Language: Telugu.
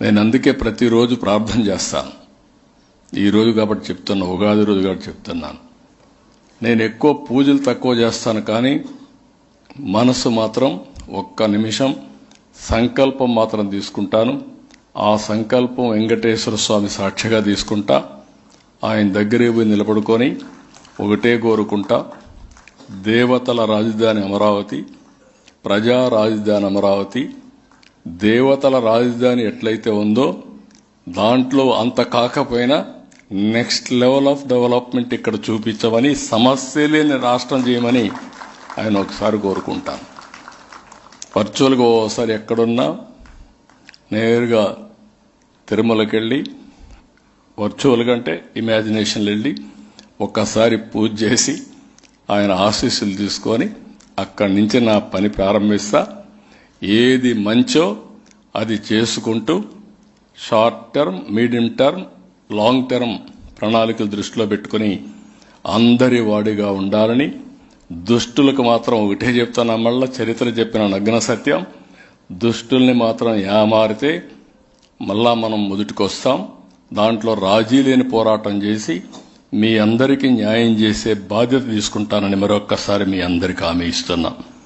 నేను అందుకే ప్రతిరోజు ప్రార్థన చేస్తాను. ఈ రోజు కాబట్టి చెప్తున్నా, ఉగాది రోజు కాబట్టి చెప్తున్నాను. నేను ఎక్కువ పూజలు తక్కువ చేస్తాను, కానీ మనసు మాత్రం ఒక్క నిమిషం సంకల్పం మాత్రం తీసుకుంటాను. ఆ సంకల్పం వెంకటేశ్వర స్వామి సాక్షిగా తీసుకుంటా. ఆయన దగ్గరే పోయి నిలబడుకొని ఒకటే కోరుకుంటా, దేవతల రాజధాని అమరావతి, ప్రజా రాజధాని అమరావతి, దేవతల రాజధాని ఎట్లయితే ఉందో దాంట్లో అంత కాకపోయినా నెక్స్ట్ లెవెల్ ఆఫ్ డెవలప్మెంట్ ఇక్కడ చూపించమని, సమస్య లేని రాష్ట్రం చేయమని ఆయన ఒకసారి కోరుకుంటాను. వర్చువల్గా ఓసారి ఎక్కడున్నా నేరుగా తిరుమలకి వెళ్ళి, వర్చువల్గా అంటే ఇమాజినేషన్లో వెళ్ళి ఒక్కసారి పూజ చేసి ఆయన ఆశీస్సులు తీసుకొని అక్కడి నుంచి నా పని ప్రారంభిస్తా. ఏది మంచో అది చేసుకుంటూ short term, medium term, long term ప్రణాళికలు దృష్టిలో పెట్టుకుని అందరి వాడిగా ఉండాలని, దుష్టులకు మాత్రం ఒకటే చెప్తాను, మళ్ళా చరిత్ర చెప్పిన నగ్న సత్యం, దుష్టుల్ని మాత్రం ఏమారితే మళ్ళా మనం మొదటికొస్తాం. దాంట్లో రాజీ లేని పోరాటం చేసి మీ అందరికీ న్యాయం చేసే బాధ్యత తీసుకుంటానని మరొక్కసారి మీ అందరికీ హామీ ఇస్తున్నా.